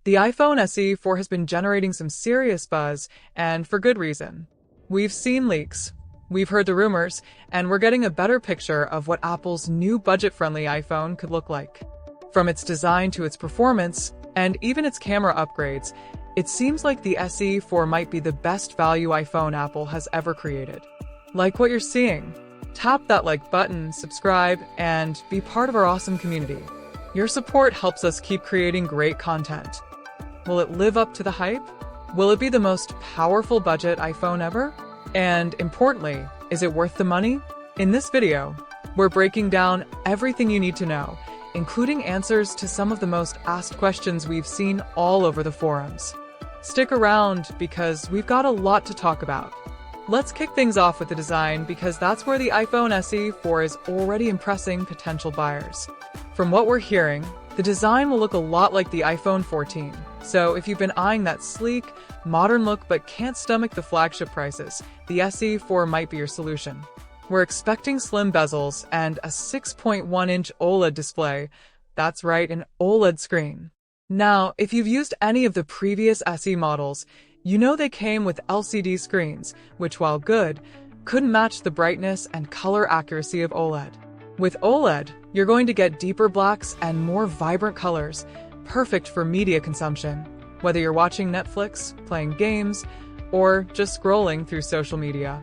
The iPhone SE 4 has been generating some serious buzz, and for good reason. We've seen leaks, we've heard the rumors, and we're getting a better picture of what Apple's new budget-friendly iPhone could look like. From its design to its performance, and even its camera upgrades, it seems like the SE 4 might be the best value iPhone Apple has ever created. Like what you're seeing? Tap that like button, subscribe, and be part of our awesome community. Your support helps us keep creating great content. Will it live up to the hype? Will it be the most powerful budget iPhone ever? And importantly, is it worth the money? In this video, we're breaking down everything you need to know, including answers to some of the most asked questions we've seen all over the forums. Stick around because we've got a lot to talk about. Let's kick things off with the design because that's where the iPhone SE 4 is already impressing potential buyers. From what we're hearing, the design will look a lot like the iPhone 14. So if you've been eyeing that sleek, modern look but can't stomach the flagship prices, the SE 4 might be your solution. We're expecting slim bezels and a 6.1-inch OLED display. That's right, an OLED screen. Now, if you've used any of the previous SE models, you know they came with LCD screens, which while good, couldn't match the brightness and color accuracy of OLED. With OLED, you're going to get deeper blacks and more vibrant colors, perfect for media consumption, whether you're watching Netflix, playing games, or just scrolling through social media.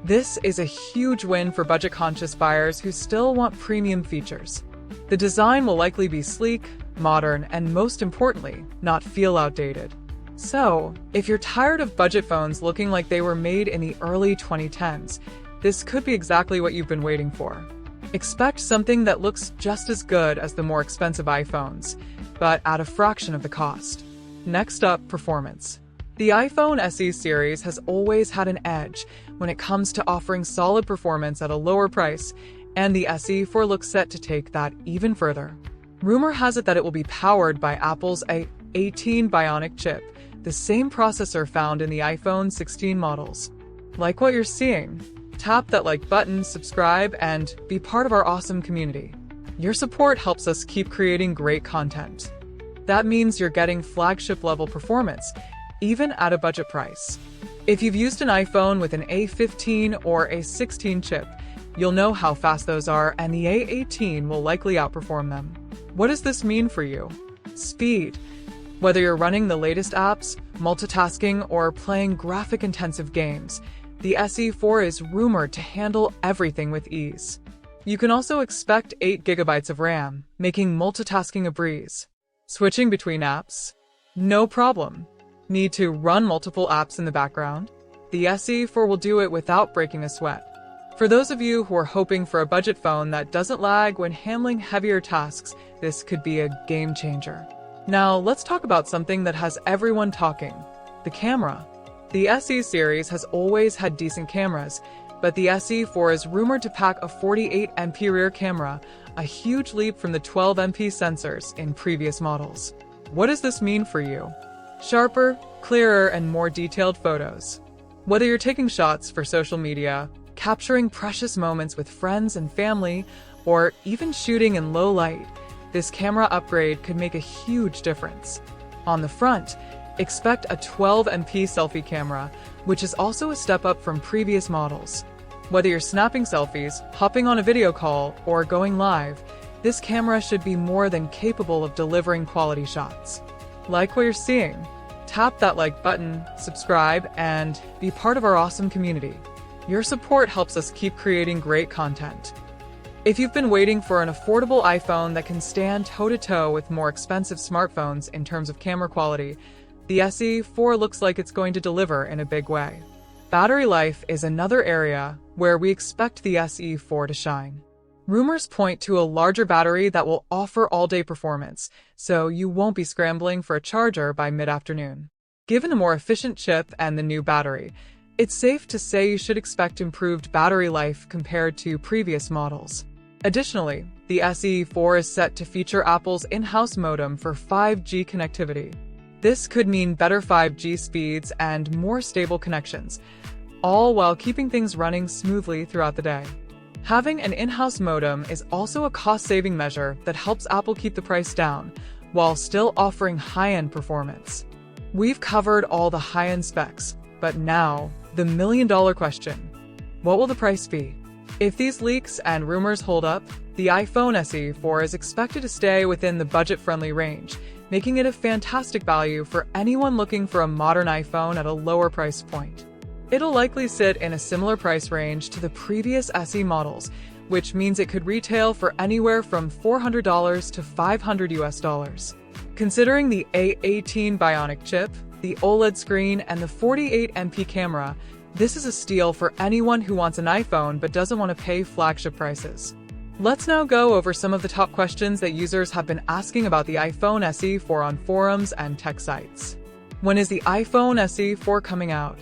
This is a huge win for budget-conscious buyers who still want premium features. The design will likely be sleek, modern, and most importantly, not feel outdated. So, if you're tired of budget phones looking like they were made in the early 2010s, this could be exactly what you've been waiting for. Expect something that looks just as good as the more expensive iPhones, but at a fraction of the cost. Next up, performance. The iPhone SE series has always had an edge when it comes to offering solid performance at a lower price, and the SE 4 looks set to take that even further. Rumor has it that it will be powered by Apple's A18 Bionic chip, the same processor found in the iPhone 16 models. Like what you're seeing? Tap that like button, subscribe, and be part of our awesome community. Your support helps us keep creating great content. That means you're getting flagship-level performance, even at a budget price. If you've used an iPhone with an A15 or A16 chip, you'll know how fast those are, and the A18 will likely outperform them. What does this mean for you? Speed. Whether you're running the latest apps, multitasking, or playing graphic-intensive games, the SE 4 is rumored to handle everything with ease. You can also expect 8 GB of RAM, making multitasking a breeze. Switching between apps? No problem. Need to run multiple apps in the background? The SE 4 will do it without breaking a sweat. For those of you who are hoping for a budget phone that doesn't lag when handling heavier tasks, this could be a game changer. Now, let's talk about something that has everyone talking: the camera. The SE series has always had decent cameras, but the SE 4 is rumored to pack a 48MP rear camera, a huge leap from the 12MP sensors in previous models. What does this mean for you? Sharper, clearer, and more detailed photos. Whether you're taking shots for social media, capturing precious moments with friends and family, or even shooting in low light, this camera upgrade could make a huge difference. On the front, expect a 12MP selfie camera, which is also a step up from previous models. Whether you're snapping selfies, hopping on a video call, or going live, this camera should be more than capable of delivering quality shots. Like what you're seeing? Tap that like button, subscribe, and be part of our awesome community. Your support helps us keep creating great content. If you've been waiting for an affordable iPhone that can stand toe-to-toe with more expensive smartphones in terms of camera quality, the SE 4 looks like it's going to deliver in a big way. Battery life is another area where we expect the SE 4 to shine. Rumors point to a larger battery that will offer all-day performance, so you won't be scrambling for a charger by mid-afternoon. Given the more efficient chip and the new battery, it's safe to say you should expect improved battery life compared to previous models. Additionally, the SE 4 is set to feature Apple's in-house modem for 5G connectivity. This could mean better 5G speeds and more stable connections, all while keeping things running smoothly throughout the day. Having an in-house modem is also a cost-saving measure that helps Apple keep the price down, while still offering high-end performance. We've covered all the high-end specs, but now, the million-dollar question. What will the price be? If these leaks and rumors hold up, the iPhone SE 4 is expected to stay within the budget-friendly range, making it a fantastic value for anyone looking for a modern iPhone at a lower price point. It'll likely sit in a similar price range to the previous SE models, which means it could retail for anywhere from $400 to $500 US. Considering the A18 Bionic chip, the OLED screen, and the 48MP camera, this is a steal for anyone who wants an iPhone but doesn't want to pay flagship prices. Let's now go over some of the top questions that users have been asking about the iPhone SE 4 on forums and tech sites. When is the iPhone SE 4 coming out?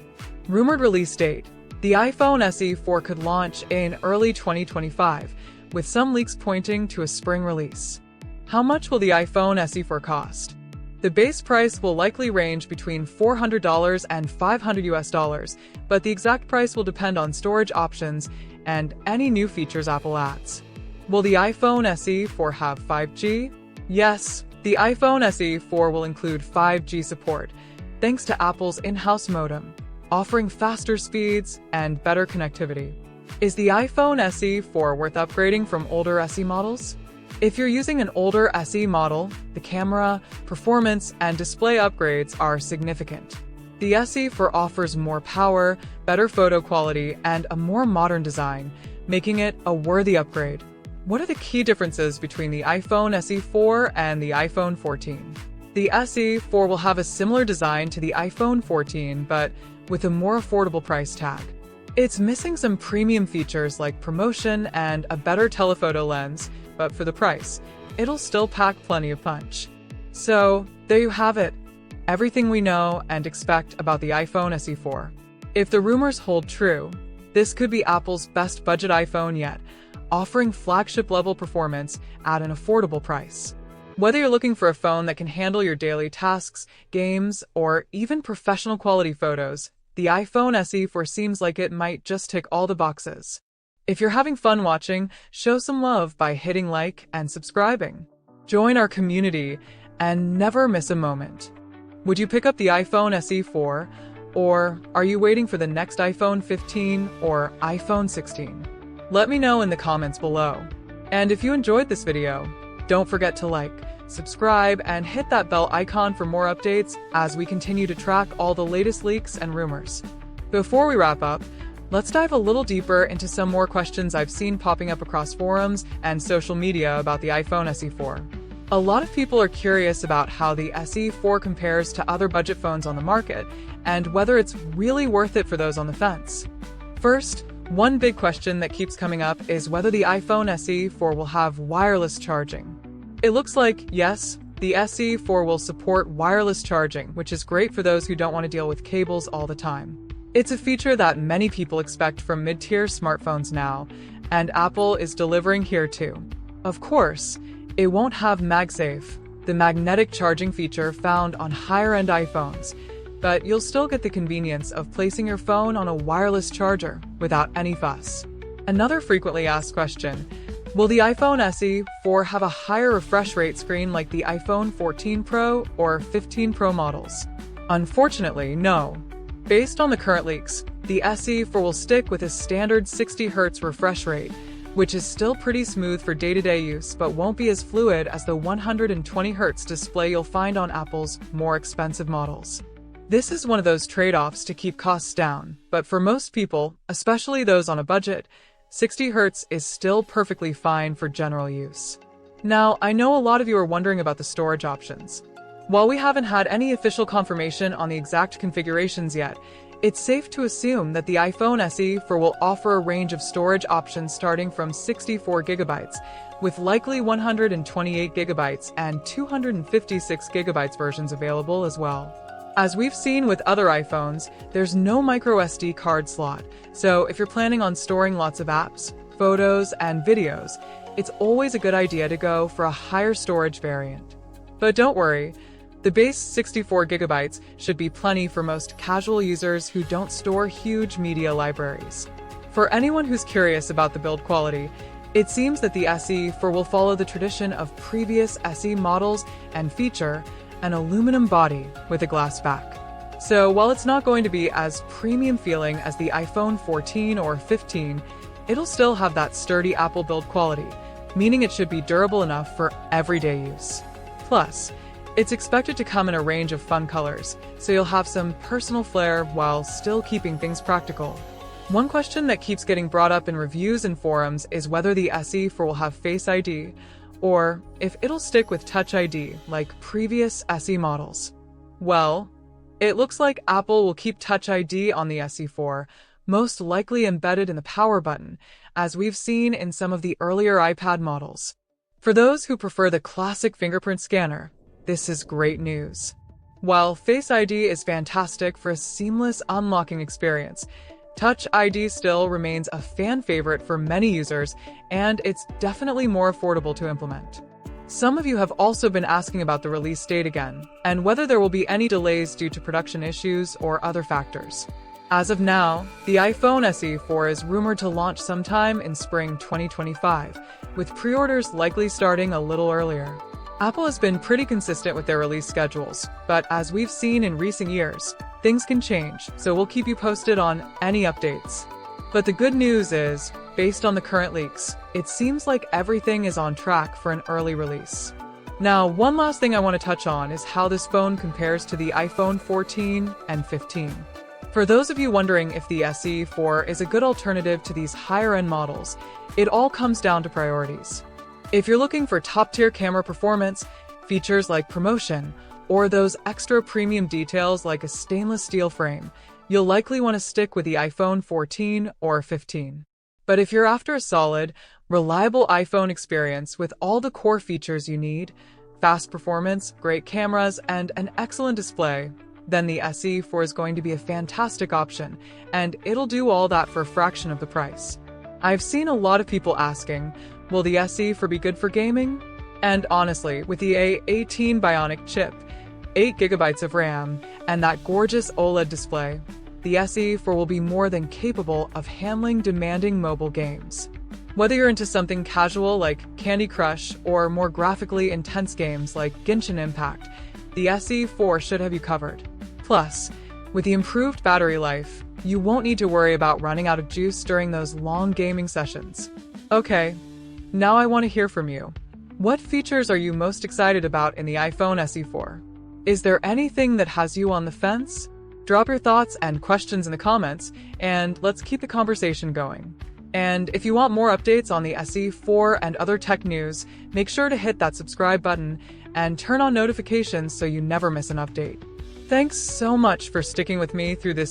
Rumored release date. The iPhone SE 4 could launch in early 2025, with some leaks pointing to a spring release. How much will the iPhone SE 4 cost? The base price will likely range between $400 and $500 US, but the exact price will depend on storage options and any new features Apple adds. Will the iPhone SE 4 have 5G? Yes, the iPhone SE 4 will include 5G support, thanks to Apple's in-house modem, offering faster speeds and better connectivity. Is the iPhone SE 4 worth upgrading from older SE models? If you're using an older SE model, the camera, performance, and display upgrades are significant. The SE 4 offers more power, better photo quality, and a more modern design, making it a worthy upgrade. What are the key differences between the iPhone SE 4 and the iPhone 14? The SE 4 will have a similar design to the iPhone 14, but with a more affordable price tag. It's missing some premium features like promotion and a better telephoto lens, but for the price, it'll still pack plenty of punch. So, there you have it. Everything we know and expect about the iPhone SE 4. If the rumors hold true, this could be Apple's best budget iPhone yet, offering flagship-level performance at an affordable price. Whether you're looking for a phone that can handle your daily tasks, games, or even professional quality photos, the iPhone SE 4 seems like it might just tick all the boxes. If you're having fun watching, show some love by hitting like and subscribing. Join our community and never miss a moment. Would you pick up the iPhone SE 4, or are you waiting for the next iPhone 15 or iPhone 16? Let me know in the comments below. And if you enjoyed this video, don't forget to like, subscribe, and hit that bell icon for more updates as we continue to track all the latest leaks and rumors. Before we wrap up, let's dive a little deeper into some more questions I've seen popping up across forums and social media about the iPhone SE 4. A lot of people are curious about how the SE 4 compares to other budget phones on the market, and whether it's really worth it for those on the fence. First, one big question that keeps coming up is whether the iPhone SE 4 will have wireless charging. It looks like, yes, the SE 4 will support wireless charging, which is great for those who don't want to deal with cables all the time. It's a feature that many people expect from mid-tier smartphones now, and Apple is delivering here too. Of course, it won't have MagSafe, the magnetic charging feature found on higher-end iPhones, but you'll still get the convenience of placing your phone on a wireless charger without any fuss. Another frequently asked question: will the iPhone SE 4 have a higher refresh rate screen like the iPhone 14 Pro or 15 Pro models? Unfortunately, no. Based on the current leaks, the SE 4 will stick with a standard 60Hz refresh rate, which is still pretty smooth for day-to-day use but won't be as fluid as the 120Hz display you'll find on Apple's more expensive models. This is one of those trade-offs to keep costs down, but for most people, especially those on a budget, 60Hz is still perfectly fine for general use. Now, I know a lot of you are wondering about the storage options. While we haven't had any official confirmation on the exact configurations yet, it's safe to assume that the iPhone SE 4 will offer a range of storage options starting from 64GB, with likely 128GB and 256GB versions available as well. As we've seen with other iPhones, there's no microSD card slot, so if you're planning on storing lots of apps, photos, and videos, it's always a good idea to go for a higher storage variant. But don't worry, the base 64GB should be plenty for most casual users who don't store huge media libraries. For anyone who's curious about the build quality, It seems that the SE4 will follow the tradition of previous SE models and feature an aluminum body with a glass back. So while it's not going to be as premium feeling as the iPhone 14 or 15, it'll still have that sturdy Apple build quality, meaning it should be durable enough for everyday use. Plus, it's expected to come in a range of fun colors, so you'll have some personal flair while still keeping things practical. One question that keeps getting brought up in reviews and forums is whether the SE4 will have Face ID, or if it'll stick with Touch ID like previous SE models. Well, it looks like Apple will keep Touch ID on the SE4, most likely embedded in the power button, as we've seen in some of the earlier iPad models. For those who prefer the classic fingerprint scanner, this is great news. While Face ID is fantastic for a seamless unlocking experience, Touch ID still remains a fan favorite for many users, and it's definitely more affordable to implement. Some of you have also been asking about the release date again, and whether there will be any delays due to production issues or other factors. As of now, the iPhone SE4 is rumored to launch sometime in spring 2025, with pre-orders likely starting a little earlier. Apple has been pretty consistent with their release schedules, but as we've seen in recent years, things can change, so we'll keep you posted on any updates. But the good news is, based on the current leaks, it seems like everything is on track for an early release. Now, one last thing I want to touch on is how this phone compares to the iPhone 14 and 15. For those of you wondering if the SE4 is a good alternative to these higher-end models, it all comes down to priorities. If you're looking for top-tier camera performance, features like promotion, or those extra premium details like a stainless steel frame, you'll likely want to stick with the iPhone 14 or 15. But if you're after a solid, reliable iPhone experience with all the core features you need, fast performance, great cameras, and an excellent display, then the SE4 is going to be a fantastic option, and it'll do all that for a fraction of the price. I've seen a lot of people asking, will the SE4 be good for gaming? And honestly, with the A18 Bionic chip, 8GB of RAM, and that gorgeous OLED display, the SE4 will be more than capable of handling demanding mobile games. Whether you're into something casual like Candy Crush or more graphically intense games like Genshin Impact, the SE4 should have you covered. Plus, with the improved battery life, you won't need to worry about running out of juice during those long gaming sessions. Okay, now I want to hear from you. What features are you most excited about in the iPhone SE4? Is there anything that has you on the fence? Drop your thoughts and questions in the comments, and let's keep the conversation going. And if you want more updates on the SE4 and other tech news, make sure to hit that subscribe button and turn on notifications so you never miss an update. Thanks so much for sticking with me through this